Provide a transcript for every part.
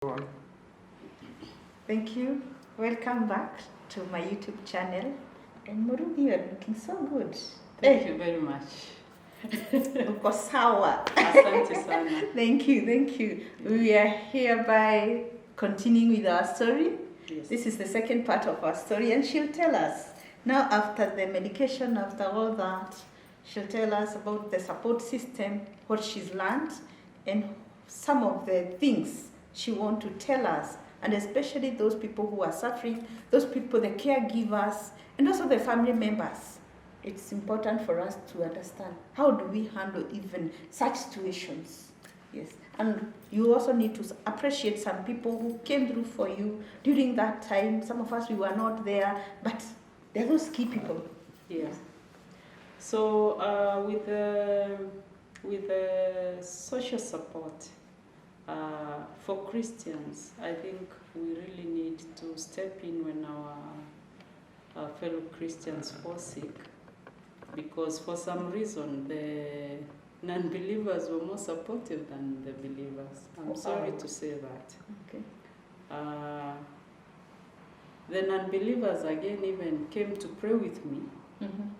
on. Thank you. Welcome back to my YouTube channel. And Murungi, you are looking so good. Thank you very much. Uko sawa. Asante sana. Thank you. We are hereby continuing with our story. Yes. This is the second part of our story, and she'll tell us now, after the medication, after all that, she'll tell us about the support system, what she's learned, and some of the things she wants to tell us, and especially those people who are suffering, those people, the caregivers, and also the family members. It's important for us to understand how do we handle even such situations. Yes, and you also need to appreciate some people who came through for you during that time. Some of us, we were not there, but they're those key people. Yes. So with the social support for Christians, I think we really need to step in when our fellow Christians fall sick, because for some reason the non-believers were more supportive than the believers. I'm sorry to say that. Okay. The non-believers again even came to pray with me, Mm-hmm.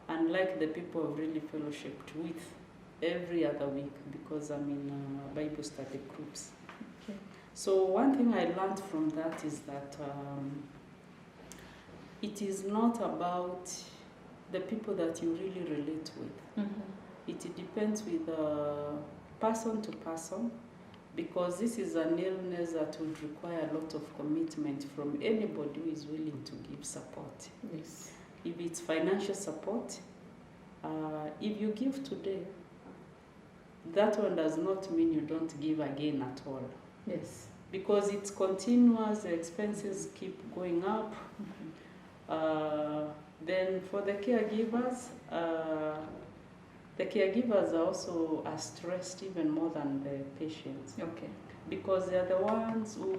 unlike the people I've really fellowshipped with every other week, because I'm in Bible study groups. Okay. So one thing I learned from that is that it is not about the people that you really relate with. Mm-hmm. It depends with person to person, because this is an illness that would require a lot of commitment from anybody who is willing to give support. Yes. If it's financial support, if you give today, that one does not mean you don't give again at all. Yes. Because it's continuous, the expenses keep going up. Mm-hmm. Then for the caregivers are also stressed even more than the patients, Okay. because they are the ones who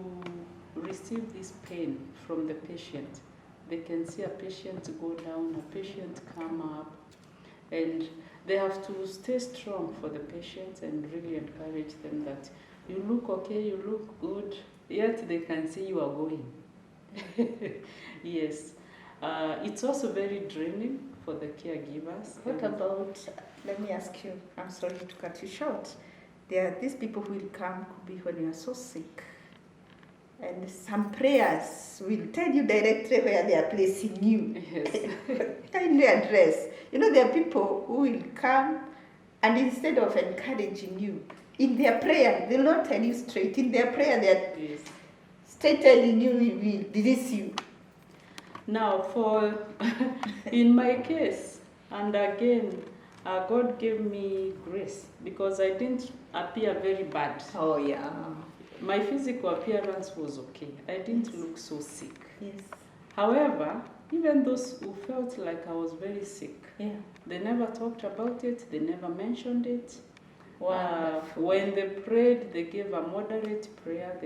receive this pain from the patient. They can see a patient go down, a patient come up, and they have to stay strong for the patients and really encourage them that you look okay, you look good, yet they can see you are going. Yes. It's also very draining for the caregivers. What about, let me ask you, I'm sorry to cut you short. There are these people who will come, could be when you are so sick. And some prayers will tell you directly where they are placing you. Yes. Kindly address. You know, there are people who will come, and instead of encouraging you, in their prayer, they will not tell you straight. In their prayer, they are Yes. straight telling you, we will release you. Now, for in my case, and again, God gave me grace, because I didn't appear very bad. Oh, yeah. My physical appearance was okay. I didn't look so sick. Yes. However, even those who felt like I was very sick, Yeah. they never talked about it, they never mentioned it. Wonderful. When they prayed, they gave a moderate prayer.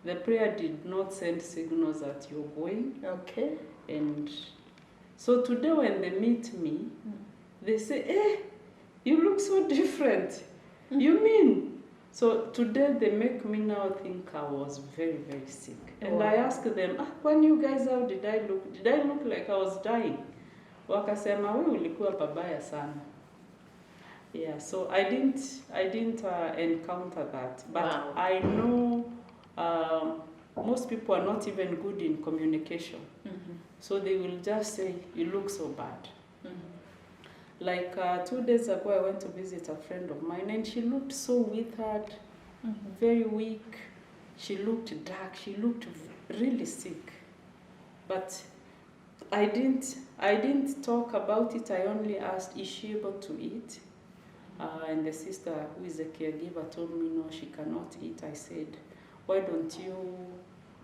The prayer did not send signals that you're going. Okay. And so today when they meet me, they say, "Eh, you look so different." Mm. You mean? So today they make me now think I was very, very sick. And I ask them, when you guys, how did I look? Did I look like I was dying? Wakasema, wewe ulikuwa pabaya sana. Yeah, so I didn't encounter that. But Wow. I know most people are not even good in communication. Mm-hmm. So they will just say, you look so bad. Mm-hmm. Like 2 days ago, I went to visit a friend of mine, and she looked so withered, very weak. She looked dark. She looked really sick. But I didn't talk about it. I only asked, is she able to eat? And the sister, who is a caregiver, told me, no, she cannot eat. I said, why don't you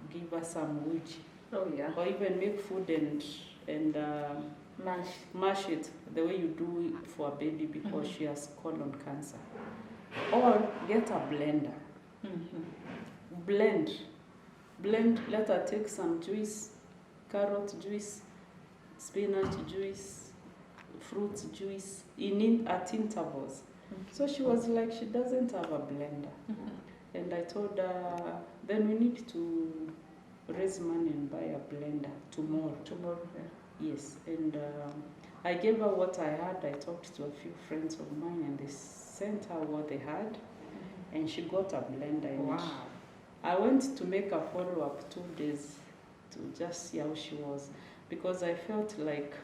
give her some uji? Oh, yeah. Or even make food and mash it the way you do it for a baby, because she has colon cancer. Or get a blender. Mm-hmm. Blend, let her take some juice, carrot juice, spinach juice, fruit juice at intervals. Mm-hmm. So she was like, she doesn't have a blender. Mm-hmm. And I told her, then we need to raise money and buy a blender tomorrow. Tomorrow, yeah. Yes, and I gave her what I had. I talked to a few friends of mine and they sent her what they had, and she got a blender. And Wow. I went to make a follow-up 2 days to just see how she was, because I felt like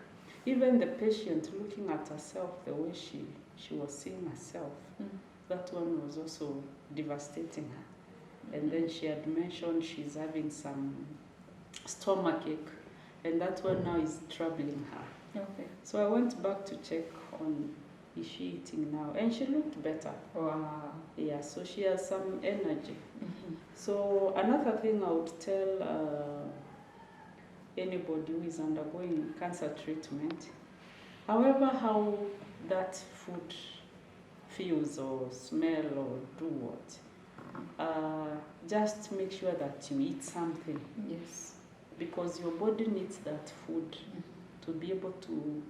even the patient looking at herself, the way she was seeing herself, that one was also devastating her. And then she had mentioned she's having some stomachache, and that one now is troubling her. Okay. So I went back to check on, is she eating now? And she looked better. Wow. Yeah, so she has some energy. So another thing I would tell anybody who is undergoing cancer treatment, however how that food feels or smell or do what, just make sure that you eat something. Yes. Because your body needs that food to be able to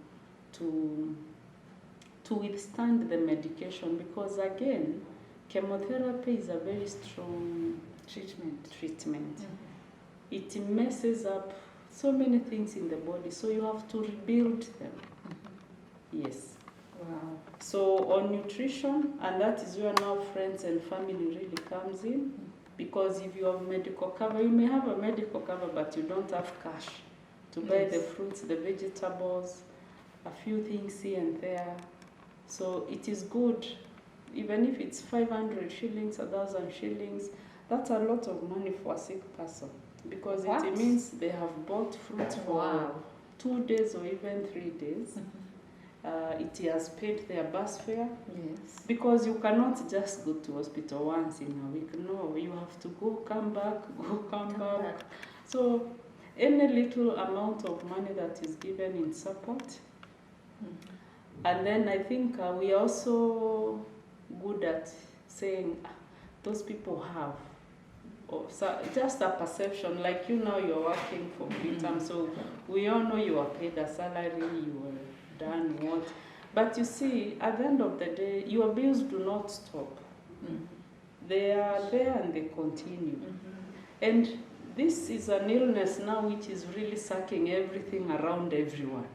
withstand the medication, because again, chemotherapy is a very strong treatment. It messes up so many things in the body, so you have to rebuild them. Yes. Wow. So on nutrition, and that is where now friends and family really comes in, because if you have medical cover, you may have a medical cover, but you don't have cash to buy the fruits, the vegetables, a few things here and there. So it is good, even if it's 500 shillings, 1,000 shillings, that's a lot of money for a sick person, because it means they have bought fruits for 2 days or even 3 days. It has paid their bus fare. Yes. Because you cannot just go to hospital once in a week. No, you have to go, come back, come back. So any little amount of money that is given in support. And then I think we are also good at saying those people have, or so just a perception, like you now you're working for Britam, so we all know you are paid a salary, you are done what. But you see, at the end of the day, your bills do not stop. They are there and they continue. And this is an illness now which is really sucking everything around everyone.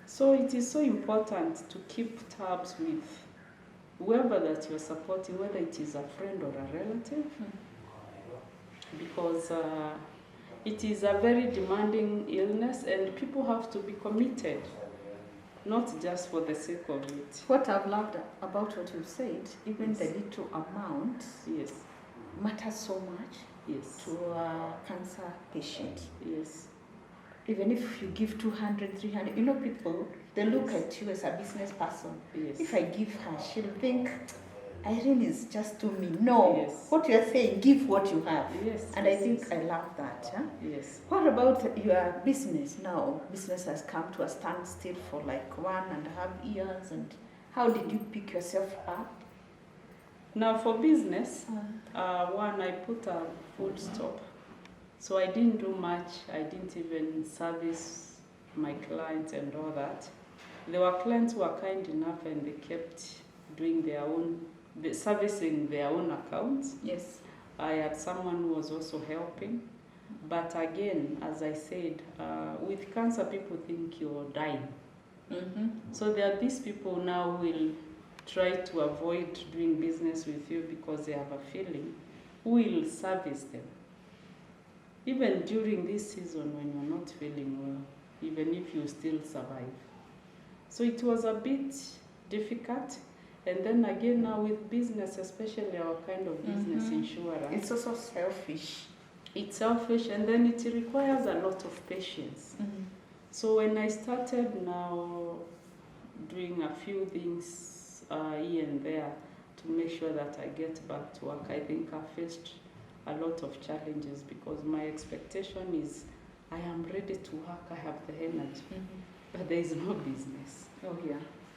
So it is so important to keep tabs with whoever that you're supporting, whether it is a friend or a relative, because it is a very demanding illness and people have to be committed, not just for the sake of it. What I've loved about what you said, even the little amount matters so much to a cancer patient. Yes. Even if you give 200, 300, you know, people, they look at you as a business person. If I give her, she'll think, Irene is just to me. No, what you're saying, give what you have. And I think I love that. Huh? What about your business now? Business has come to a standstill for like 1.5 years. And how did you pick yourself up? Now for business, one, I put a full stop. So I didn't do much. I didn't even service my clients and all that. There were clients who were kind enough and they kept doing their own, servicing their own accounts. I had someone who was also helping. But again, as I said, with cancer, people think you're dying. So there are these people now who will try to avoid doing business with you because they have a feeling, who will service them. Even during this season when you're not feeling well, even if you still survive. So it was a bit difficult. And then again now with business, especially our kind of business, insurance. It's also selfish. It's selfish, and then it requires a lot of patience. So when I started now doing a few things here and there to make sure that I get back to work, I think I faced a lot of challenges because my expectation is I am ready to work, I have the energy, but there is no business.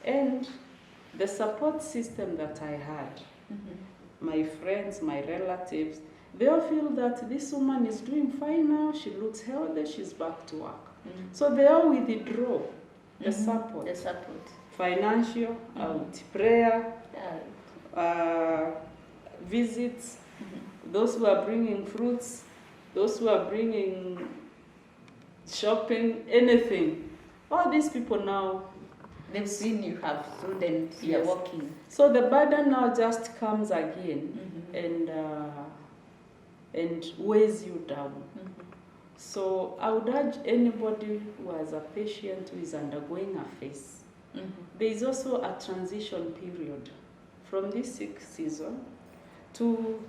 And the support system that I had, my friends, my relatives, they all feel that this woman is doing fine now, she looks healthy, she's back to work. So they all withdraw the support. Financial, prayer, visits, those who are bringing fruits, those who are bringing shopping, anything. All these people now, They've seen you have students, you're Yes. working. so the burden now just comes again and weighs you down. So I would urge anybody who has a patient who is undergoing a phase. There is also a transition period from this sick season to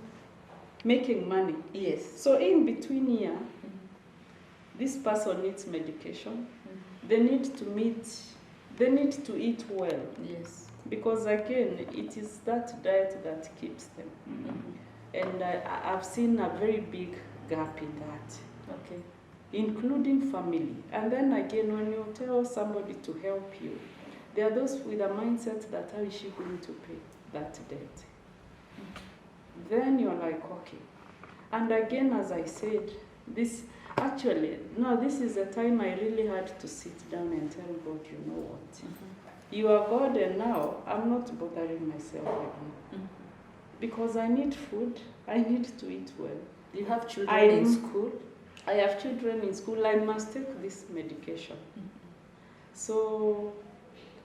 making money. Yes. So in between here, this person needs medication. They need to eat well, Yes. because again, it is that diet that keeps them. And I've seen a very big gap in that, Okay. including family. And then again, when you tell somebody to help you, there are those with a mindset that how is she going to pay that debt? Then you're like, okay. And again, as I said, this is a time I really had to sit down and tell God, you know what? You are God, and now I'm not bothering myself again. Because I need food, I need to eat well. You have children in school? I have children in school, I must take this medication. So,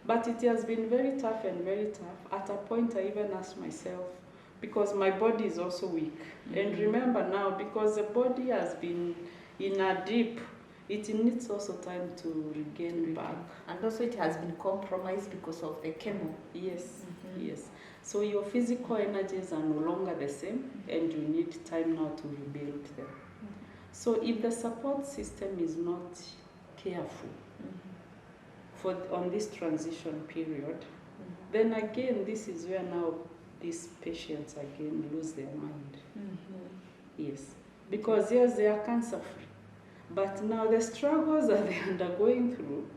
but it has been very tough and very tough. At a point, I even asked myself, because my body is also weak. And remember now, because the body has been in a dip, it needs also time to regain back. And also it has been compromised because of the chemo. Yes, yes. So your physical energies are no longer the same, and you need time now to rebuild them. So if the support system is not careful on this transition period, then again, this is where now these patients again lose their mind. Yes, because yes, they are cancer free, but now the struggles that they are undergoing through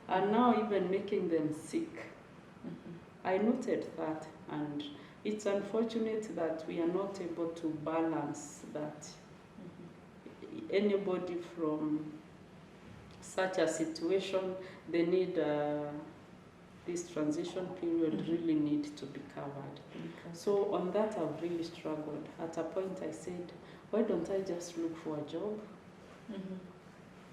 are now even making them sick. I noted that, and it's unfortunate that we are not able to balance that. Anybody from such a situation, they need this transition period really need to be covered. So on that, I've really struggled. At a point, I said, why don't I just look for a job?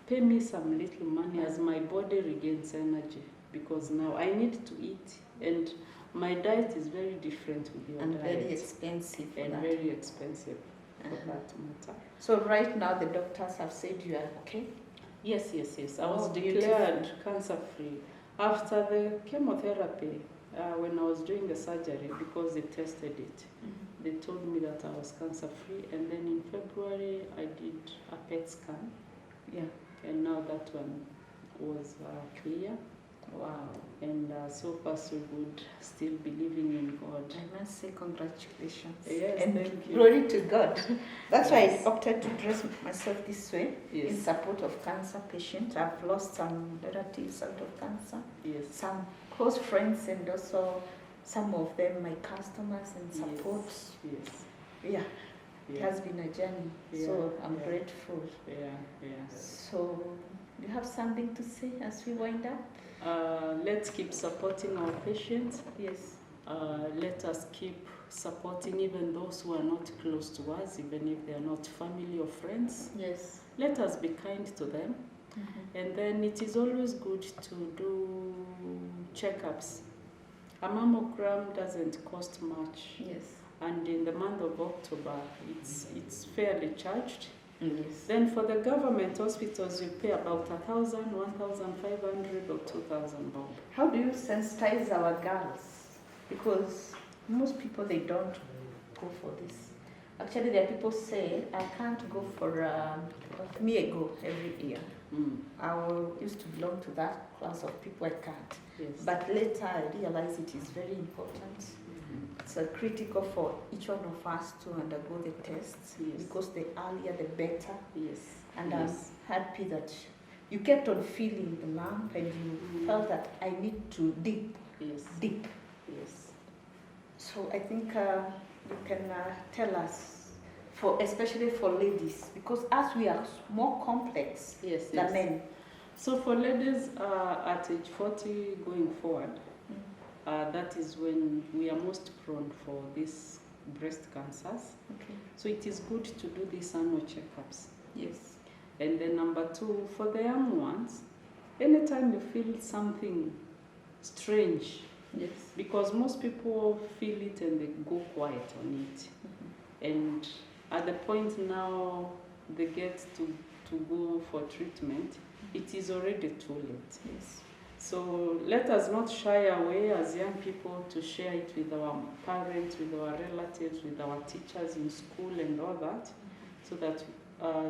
Pay me some little money as my body regains energy, because now I need to eat, and my diet is very different with your And diet. very expensive. And very expensive for that matter. So right now the doctors have said you are okay? Yes, yes, yes. I was Oh, declared cancer free after the chemotherapy. When I was doing the surgery, because they tested it, they told me that I was cancer free, and then in February I did a PET scan. Yeah. And now that one was clear. Wow. And so far so good, still believing in God. I must say congratulations. Yes, and thank you. Glory to God. That's why Yes. I opted to dress myself this way in Yes, support of cancer patients. I've lost some relatives out of cancer, yes, some close friends, and also some of them my customers and support. yes, Yeah, it yeah, has been a journey. Yeah, So I'm yeah. grateful. yeah. So do you have something to say as we wind up? Let's keep supporting our patients. Yes. Let us keep supporting even those who are not close to us, even if they are not family or friends. Yes. Let us be kind to them. And then it is always good to do checkups. A mammogram doesn't cost much. Yes. And in the month of October, it's fairly charged. Yes. Then for the government hospitals, you pay about 1,000, 1,500 or 2,000 bob. How do you sensitize our girls? Because most people, they don't go for this. Actually, there are people say, I can't go for, me I go every year. I used to belong to that class of people, I can't. Yes. But later I realized it is very important. It's critical for each one of us to undergo the tests, Yes. because the earlier the better. Yes. And Yes. I'm happy that you kept on feeling the lump and you felt that I need to dip. Yes. Yes. So I think you can tell us, especially for ladies, because as we are more complex Yes. than men. So for ladies at age 40 going forward, that is when we are most prone for this breast cancers. Okay. So it is good to do these annual checkups. Yes. And then number 2, for the young ones, anytime you feel something strange, Yes. because most people feel it and they go quiet on it. And at the point now they get to go for treatment, it is already too late. Yes. So let us not shy away as young people to share it with our parents, with our relatives, with our teachers in school and all that, so that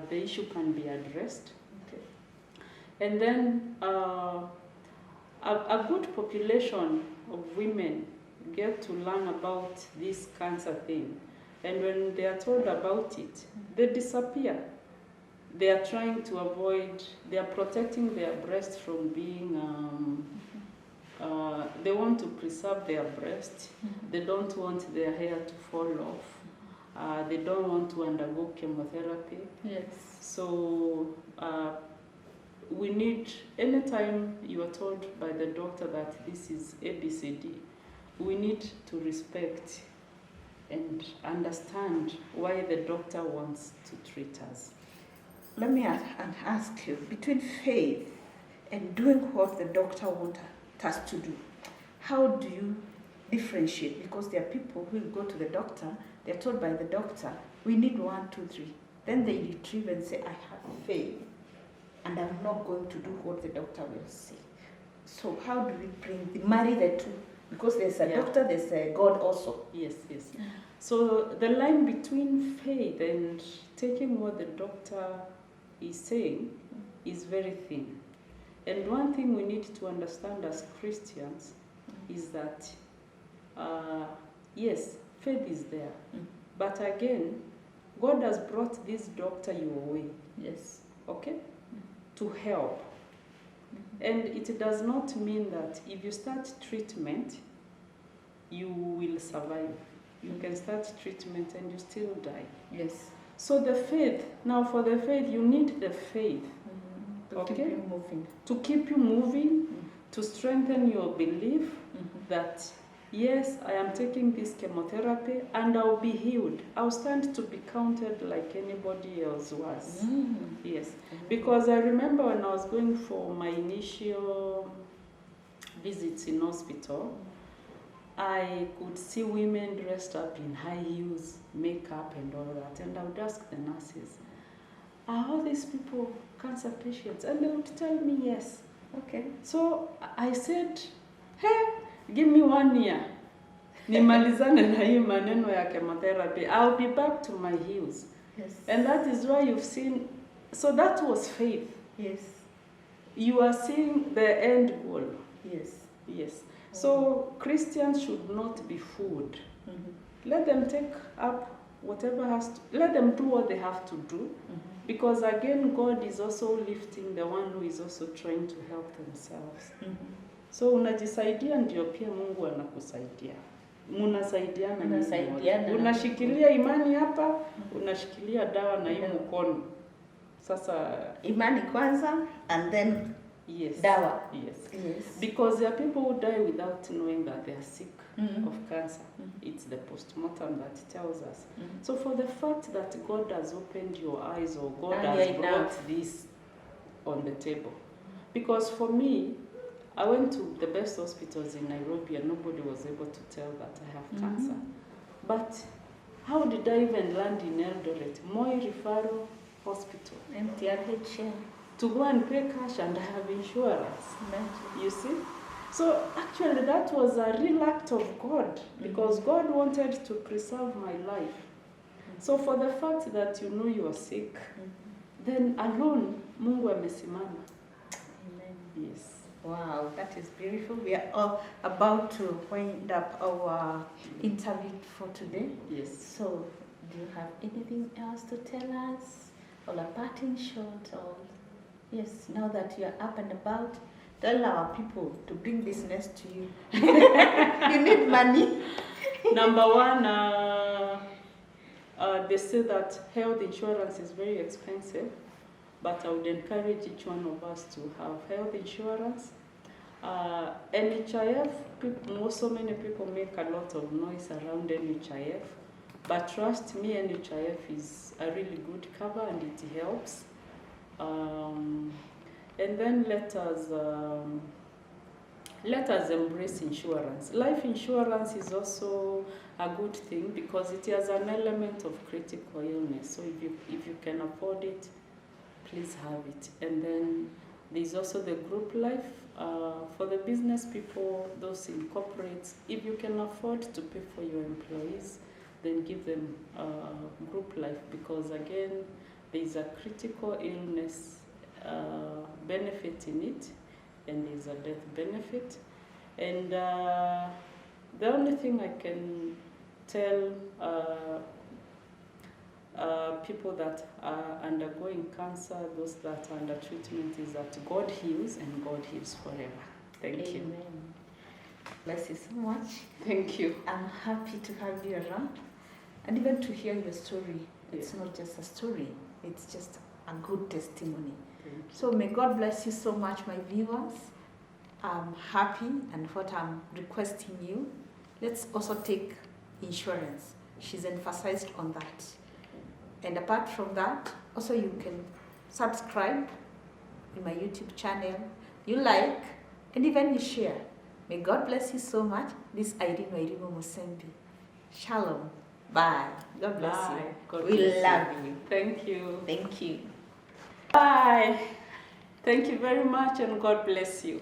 the issue can be addressed. Okay. And then a good population of women get to learn about this cancer thing. And when they are told about it, they disappear. They are trying to avoid, they are protecting their breast from being, they want to preserve their breast. They don't want their hair to fall off. They don't want to undergo chemotherapy. Yes. So we need, anytime you are told by the doctor that this is ABCD, we need to respect and understand why the doctor wants to treat us. Let me ask you, between faith and doing what the doctor wants us to do, how do you differentiate? Because there are people who go to the doctor, they're told by the doctor, we need 1, 2, 3. Then they retrieve and say, I have faith, and I'm not going to do what the doctor will say. So how do we marry the two? Because there's a doctor, there's a God also. Yes. So the line between faith and taking what the doctor is saying is very thin. And one thing we need to understand as Christians is that, yes, faith is there. But again, God has brought this doctor your way. Yes. Okay? To help. And it does not mean that if you start treatment, you will survive. You can start treatment and you still die. Yes. So the faith, now for the faith, you need the faith. To keep you moving. To keep you moving, to strengthen your belief that, yes, I am taking this chemotherapy and I'll be healed. I'll stand to be counted like anybody else was. Yes. Because I remember when I was going for my initial visits in hospital, I could see women dressed up in high heels, makeup and all that. And I would ask the nurses, are all these people cancer patients? And they would tell me yes. Okay. So I said, hey, give me 1 year. Nimalizane na hii maneno ya chemotherapy. I'll be back to my heels. Yes. And that is why you've seen, so that was faith. Yes. You are seeing the end goal. Yes. Yes. So Christians should not be fooled. Let them take up whatever has to, let them do what they have to do. Because again, God is also lifting the one who is also trying to help themselves. So unajisaidia ndio pia Mungu anakusaidia. Munasaidiana. Unashikilia imani hapa, unashikilia dawa na hii mkono. Sasa imani kwanza and then dawa. Yes. Because there are people who die without knowing that they are sick of cancer. It's the postmortem that tells us. So for the fact that God has opened your eyes or God has brought this on the table. Because for me, I went to the best hospitals in Nairobi and nobody was able to tell that I have cancer. But how did I even land in Eldoret? Moi Referral Hospital. MTRH. To go and pay cash and have insurance. You see? So actually that was a real act of God because God wanted to preserve my life. So for the fact that you know you are sick, then alone Mungu amesimama. Amen. Yes. Wow, that is beautiful. We are all about to wind up our interview for today. Yes. So do you have anything else to tell us? Or a parting shot? Or yes, now that you are up and about, tell our people to bring business to you. You need money. Number one, they say that health insurance is very expensive, but I would encourage each one of us to have health insurance. NHIF, so many people make a lot of noise around NHIF, But trust me, NHIF is a really good cover and it helps. And then let us embrace insurance. Life insurance is also a good thing because it has an element of critical illness. So if you can afford it, please have it. And then there's also the group life. For the business people, those in corporates, if you can afford to pay for your employees, then give them group life, because again, there's a critical illness benefit in it, and there's a death benefit. And the only thing I can tell people that are undergoing cancer, those that are under treatment, is that God heals and God heals forever. Thank you. Amen. Bless you so much. Thank you. I'm happy to have you around and even to hear your story. It's not just a story, it's just a good testimony. So may God bless you so much, my viewers. I'm happy, and what I'm requesting you, let's also take insurance. She's emphasized on that. And apart from that, also you can subscribe in my YouTube channel, you like, and even you share. May God bless you so much. This is Irene Wairimu Musembi. Shalom. Bye. God bless Bye. you. God We bless love you. Thank you. Thank you. Bye. Thank you very much, and God bless you.